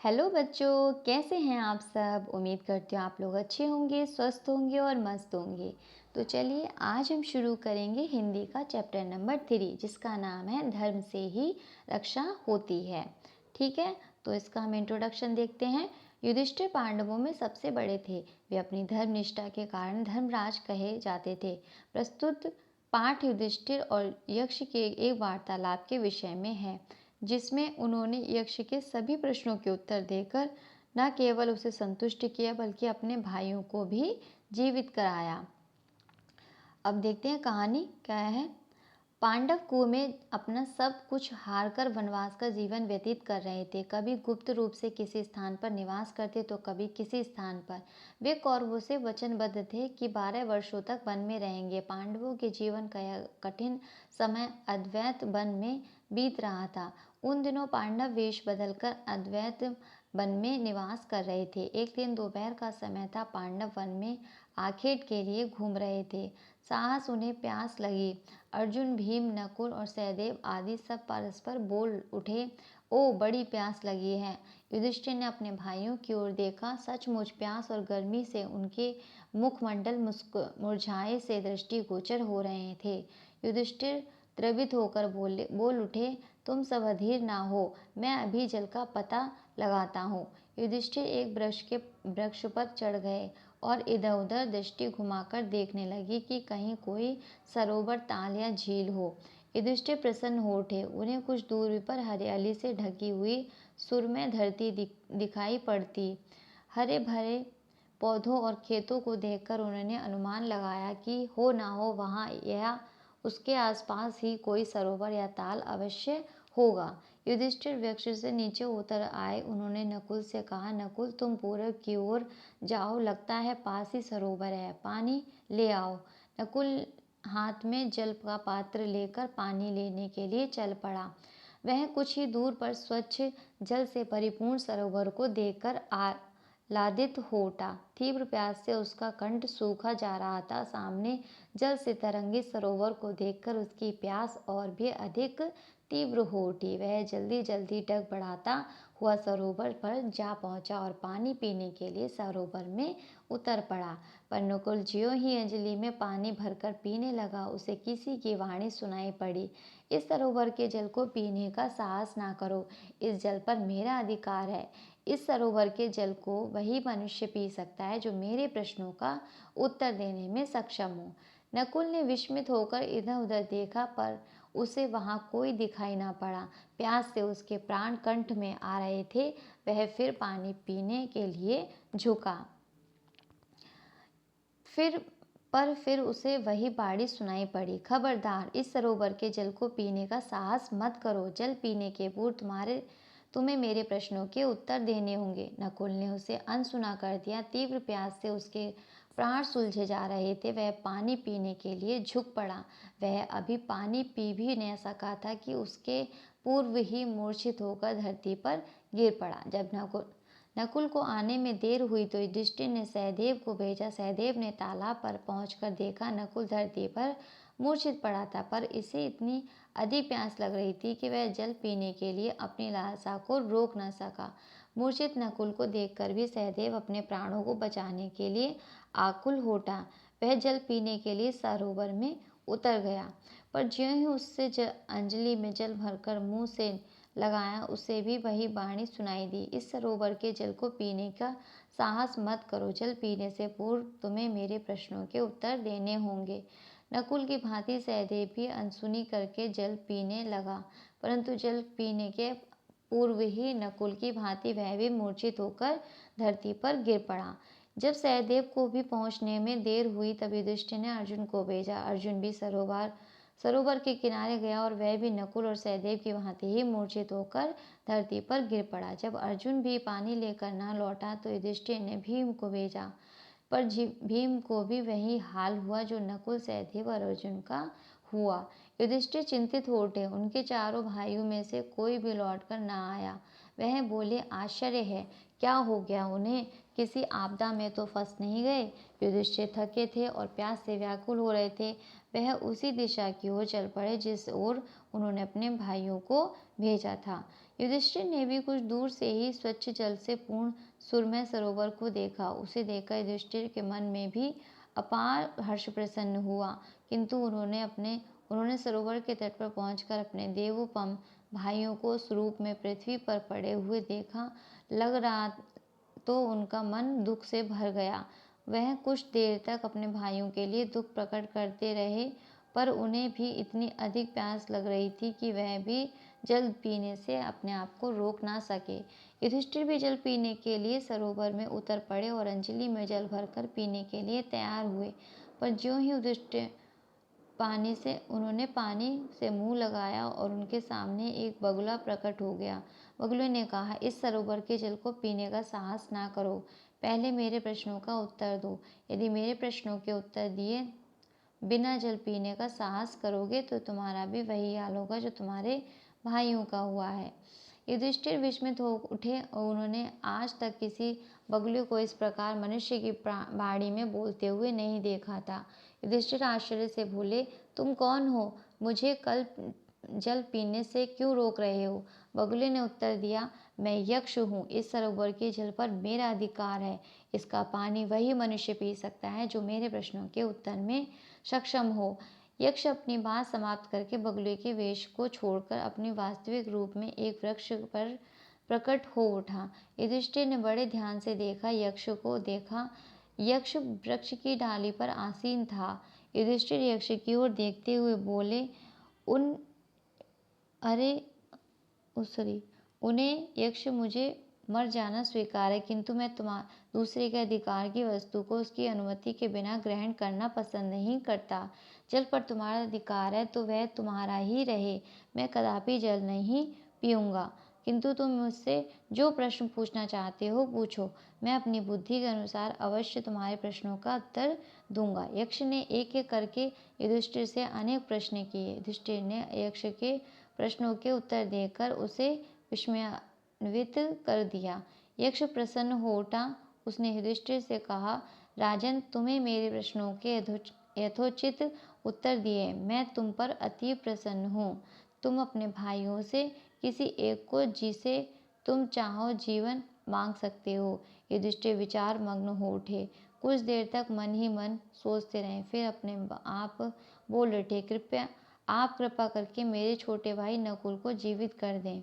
Hello बच्चों, कैसे हैं आप सब। उम्मीद करती हूँ आप लोग अच्छे होंगे, स्वस्थ होंगे और मस्त होंगे। तो चलिए आज हम शुरू करेंगे हिंदी का चैप्टर नंबर 3 जिसका नाम है धर्म से ही रक्षा होती है। ठीक है, तो इसका हम इंट्रोडक्शन देखते हैं। युधिष्ठिर पांडवों में सबसे बड़े थे। वे अपनी धर्म निष्ठा के कारण धर्मराज कहे जाते थे। प्रस्तुत पाठ युधिष्ठिर और यक्ष के एक वार्तालाप के विषय में है, जिसमें उन्होंने यक्ष के सभी प्रश्नों के उत्तर देकर न केवल उसे संतुष्ट किया बल्कि अपने भाइयों को भी जीवित कराया। अब देखते हैं कहानी क्या है। पांडव कुएं में अपना सब कुछ हारकर वनवास का जीवन व्यतीत कर रहे थे। कभी गुप्त रूप से किसी स्थान पर निवास करते तो कभी किसी स्थान पर। वे कौरवों से वचनबद्ध थे कि 12 वर्षों तक वन में रहेंगे। पांडवों के जीवन का यह कठिन समय अद्वैत वन में बीत रहा था। उन दिनों पांडव वेश बदलकर अद्वैत वन में निवास कर रहे थे। एक दिन दोपहर का समय था। पांडव वन में आखेट के लिए घूम रहे थे। साहस उन्हें प्यास लगी। अर्जुन, भीम, नकुल और सहदेव आदि सब परस्पर बोल उठे, ओ बड़ी प्यास लगी है। युधिष्ठिर ने अपने भाइयों की ओर देखा। सचमुच प्यास और गर्मी से उनके मुखमंडल मुरझाए से दृष्टिगोचर हो रहे थे। युधिष्ठिर द्रवित होकर बोल उठे, तुम सब अधीर ना हो, मैं अभी जल का पता लगाता हूँ। युधिष्ठिर एक वृक्ष पर चढ़ गए और इधर उधर दृष्टि घुमाकर देखने लगे कि कहीं कोई सरोवर, ताल या झील हो। युधिष्ठिर प्रसन्न हो उठे। उन्हें कुछ दूरी पर हरियाली से ढकी हुई सुरमय धरती दिखाई पड़ती। हरे भरे पौधों और खेतों को देखकर उन्होंने अनुमान लगाया कि हो ना हो वहाँ या उसके आसपास ही कोई सरोवर या ताल अवश्य होगा। युधिष्ठिर वृक्ष से नीचे उतर आए। उन्होंने नकुल से कहा, नकुल तुम पूर्व की ओर जाओ, लगता है पास ही सरोवर है, पानी ले आओ। नकुल हाथ में जल का पात्र लेकर पानी लेने के लिए चल पड़ा। वह कुछ ही दूर पर स्वच्छ जल से परिपूर्ण सरोवर को देखकर आह्लादित हो उठा। तीव्र प्यास से उसका कंठ सूखा जा रहा था। सामने जल से तरंगित सरोवर को देखकर उसकी प्यास और भी अधिक तीव्र हो उठी। वह जल्दी जल्दी डग बढ़ाता हुआ सरोवर पर जा पहुंचा और पानी पीने के लिए सरोवर में उतर पड़ा। पर नकुल ज्यों ही अंजलि में पानी भरकर पीने लगा, उसे किसी की वाणी सुनाई पड़ी, इस सरोवर के जल को पीने का साहस ना करो, इस जल पर मेरा अधिकार है। इस सरोवर के जल को वही मनुष्य पी सकता है जो मेरे प्रश्नों का उत्तर देने में सक्षम हो। नकुल ने विस्मित होकर इधर उधर देखा, पर उसे वहां कोई दिखाई ना पड़ा। प्यास से उसके प्राण कंठ में आ रहे थे। वह फिर पानी पीने के लिए झुका। फिर उसे वही बाड़ी सुनाई पड़ी, खबरदार इस सरोवर के जल को पीने का साहस मत करो। जल पीने के पूर्व तुम्हें मेरे प्रश्नों के उत्तर देने होंगे। नकुल ने उसे अनसुना कर दिया। तीव्र प्यास से उसके प्राण सुलझे जा रहे थे। वह पानी पीने के लिए झुक पड़ा। वह अभी पानी पी भी न सका था कि उसके पूर्व ही मूर्छित होकर धरती पर गिर पड़ा। जब नकुल को आने में देर हुई तो युधिष्ठिर ने सहदेव को भेजा। सहदेव ने तालाब पर पहुंचकर देखा, नकुल धरती पर मूर्छित पड़ा था, पर इसे इतनी अधिक प्यास लग रही थी कि वह जल पीने के लिए अपनी लालसा को रोक न सका। मूर्छित नकुल को देखकर भी सहदेव अपने प्राणों को बचाने के लिए आकुल हो उठा। वह जल पीने के लिए सरोवर में उतर गया, पर ज्यों ही उससे अंजलि में जल भरकर मुंह से लगाया, उसे भी वही वाणी सुनाई दी, इस सरोवर के जल को पीने का साहस मत करो। जल पीने से पूर्व तुम्हें मेरे प्रश्नों के उत्तर देने होंगे। नकुल की भांति सहदेव भी अनसुनी करके जल पीने लगा, परंतु जल पीने के पूर्व ही नकुल की भांति वह भी मूर्छित होकर धरती पर गिर पड़ा। जब सहदेव को भी पहुंचने में देर हुई तब युधिष्ठिर ने अर्जुन को भेजा। अर्जुन भी सरोवर के किनारे गया और वह भी नकुल और सहदेव की भांति ही मूर्छित होकर धरती पर गिर पड़ा। जब अर्जुन भी पानी लेकर न लौटा तो युधिष्ठिर ने भीम को भेजा, पर भीम को भी वही हाल हुआ जो नकुल, सहदेव और अर्जुन का हुआ। युधिष्ठिर चिंतित हो उठे। उनके चारों भाइयों में से कोई भी लौटकर न आया। वह बोले, आश्चर्य है, क्या हो गया उन्हें? किसी आपदा में तो फंस नहीं गए? युधिष्ठिर थके थे और प्यास से व्याकुल हो रहे थे। वह उसी दिशा की ओर चल पड़े जिस ओर उन्होंने अपने भाइयों को भेजा था। युधिष्ठिर ने भी कुछ दूर से ही स्वच्छ जल से पूर्ण सुरमय सरोवर को देखा। उसे देखकर युधिष्ठिर के मन में भी अपार हर्ष प्रसन्न हुआ, किंतु उन्होंने सरोवर के तट पर पहुंचकर अपने देवोपम भाइयों को उस रूप में पृथ्वी पर पड़े हुए देखा। लग रहा तो उनका मन दुख से भर गया। वह कुछ देर तक अपने भाइयों के लिए दुख प्रकट करते रहे, पर उन्हें भी इतनी अधिक प्यास लग रही थी कि वह भी जल पीने से अपने आप को रोक ना सके। युधिष्ठिर भी जल पीने के लिए सरोवर में उतर पड़े और अंजलि में जल भरकर पीने के लिए तैयार हुए। पर ज्यों ही युधिष्ठिर उन्होंने पानी से मुंह लगाया और उनके सामने एक बगुला प्रकट हो गया। बगुले ने कहा, इस सरोवर के जल को पीने का साहस ना करो, पहले मेरे प्रश्नों का उत्तर दो। यदि मेरे प्रश्नों के उत्तर दिए बिना जल पीने का साहस करोगे तो तुम्हारा भी वही हाल होगा जो तुम्हारे भाइयों का हुआ है। युधिष्ठिर विस्मित हो उठे और उन्होंने आज तक किसी बगुले को इस प्रकार मनुष्य की बाड़ी में बोलते हुए नहीं देखा था। युधिष्ठिर आश्चर्य से बोले, तुम कौन हो? मुझे कल जल पीने से क्यों रोक रहे हो? बगुले ने उत्तर दिया, मैं यक्ष हूँ। इस सरोवर के जल पर मेरा अधिकार है। इसका पानी वही मनुष्य पी सकता है जो मेरे प्रश्नों के उत्तर में सक्षम हो। यक्ष अपनी बात समाप्त करके बगुले के वेश को छोड़कर अपनी वास्तविक रूप में एक वृक्ष पर प्रकट हो उठा। युधिष्ठिर ने बड़े ध्यान से देखा। यक्ष वृक्ष की डाली पर आसीन था। युधिष्ठिर यक्ष की ओर देखते हुए बोले, उन अरे सॉरी उन्हें यक्ष मुझे मर जाना स्वीकार है, किंतु मैं दूसरे के अधिकार की वस्तु को उसकी अनुमति के बिना ग्रहण करना पसंद नहीं करता। जल पर तुम्हारा अधिकार है तो वह तुम्हारा ही रहे। मैं कदापि जल नहीं पीऊँगा, किंतु तुम मुझसे जो प्रश्न पूछना चाहते हो पूछो। मैं अपनी बुद्धि के अनुसार अवश्य तुम्हारे प्रश्नों का उत्तर दूंगा। यक्ष ने एक-एक करके युधिष्ठिर से अनेक प्रश्न किए। युधिष्ठिर ने यक्ष के प्रश्नों के उत्तर देकर उसे विस्मयान्वित कर दिया। यक्ष प्रसन्न हो उठा। उसने युधिष्ठिर से कहा, राजन, तुम्हें मेरे प्रश्नों के यथोचित उत्तर दिए मैं तुम पर अति प्रसन्न हूँ। तुम अपने भाइयों से किसी एक को जिसे तुम चाहो जीवन मांग सकते हो। युधिष्ठिर विचार मग्न हो उठे। कुछ देर तक मन ही मन सोचते रहे, फिर अपने आप बोल उठे, आप कृपा करके मेरे छोटे भाई नकुल को जीवित कर दें।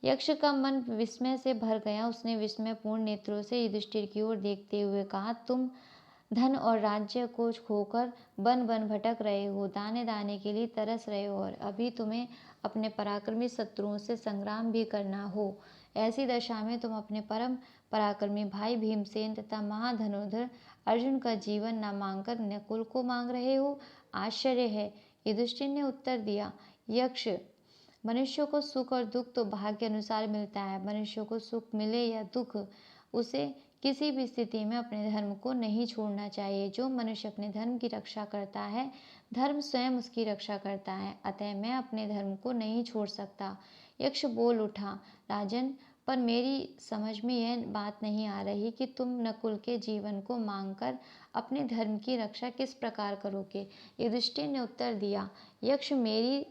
यक्ष का मन विस्मय से भर गया। उसने विस्मयपूर्ण नेत्रों से युधिष्ठिर की ओर देखते हुए कहा, तुम धन और राज्य को खोकर बन बन भटक रहे हो, दाने दाने के लिए तरस रहे हो, और अभी तुम्हें अपने पराक्रमी शत्रुओं से संग्राम भी करना हो। ऐसी दशा में तुम अपने परम पराक्रमी भाई भीमसेन तथा महाधनुर्धर अर्जुन का जीवन न मांगकर नकुल को मांग रहे हो। आश्चर्य है। युधिष्ठिर ने उत्तर दिया, यक्ष, मनुष्य को सुख और दुख तो भाग्य अनुसार मिलता है। मनुष्य को सुख मिले या दुख, उसे किसी भी स्थिति में अपने धर्म को नहीं छोड़ना चाहिए। जो मनुष्य अपने धर्म की रक्षा करता है, धर्म स्वयं उसकी रक्षा करता है। अतः मैं अपने धर्म को नहीं छोड़ सकता। यक्ष बोल उठा, राजन, पर मेरी समझ में यह बात नहीं आ रही कि तुम नकुल के जीवन को मांगकर अपने धर्म की रक्षा किस प्रकार करोगे। युधिष्ठिर ने उत्तर दिया, यक्ष, मेरी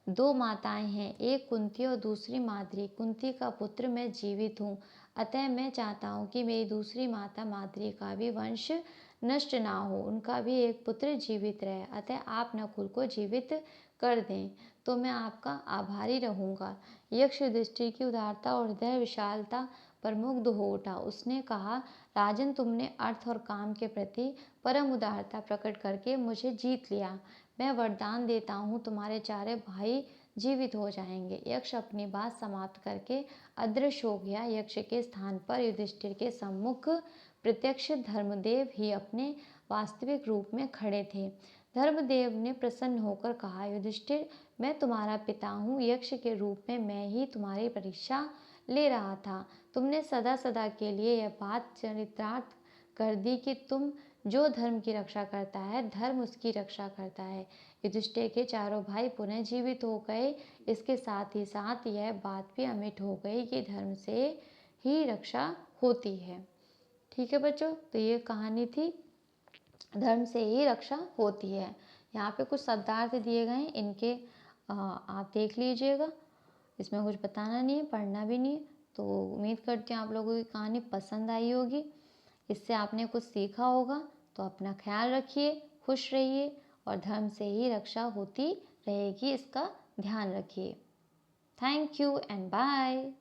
दो माताएं हैं, एक कुंती और दूसरी माद्री। कुंती का पुत्र मैं जीवित हूँ, अतः मैं चाहता हूँ कि मेरी दूसरी माता माद्री का भी वंश नष्ट ना हो, उनका भी एक पुत्र जीवित रहे। अतः आप नकुल को जीवित कर दें तो मैं आपका आभारी रहूँगा। यक्ष युधिष्ठिर की उदारता और हृदय विशालता पर मुग्ध हो उठा। उसने कहा, राजन, तुमने अर्थ और काम के प्रति परम उदारता प्रकट करके मुझे जीत लिया। मैं वरदान देता हूँ, तुम्हारे चारे भाई जीवित हो जाएंगे। यक्ष अपनी बात समाप्त करके अदृश्य हो गया। यक्ष के स्थान पर युधिष्ठिर के सम्मुख प्रत्यक्ष धर्मदेव ही अपने वास्तविक रूप में खड़े थे। धर्मदेव ने प्रसन्न होकर कहा, युधिष्ठिर, मैं तुम्हारा पिता हूँ। यक्ष के रूप में मैं ही तुम्हारी परीक्षा ले रहा था। तुमने सदा सदा के लिए यह बात चरितार्थ कर दी कि तुम जो धर्म की रक्षा करता है, धर्म उसकी रक्षा करता है। युधिष्ठिर के चारों भाई पुनः जीवित हो गए। इसके साथ ही साथ यह बात भी अमिट हो गई कि धर्म से ही रक्षा होती है। ठीक है बच्चों, तो ये कहानी थी धर्म से ही रक्षा होती है। यहाँ पे कुछ शब्दार्थ दिए गए हैं, इनके आप देख लीजिएगा। इसमें कुछ बताना नहीं है, पढ़ना भी नहीं है। तो उम्मीद करती हूँ आप लोगों की कहानी पसंद आई होगी, इससे आपने कुछ सीखा होगा। तो अपना ख्याल रखिए, खुश रहिए और धर्म से ही रक्षा होती रहेगी, इसका ध्यान रखिए। Thank you and bye.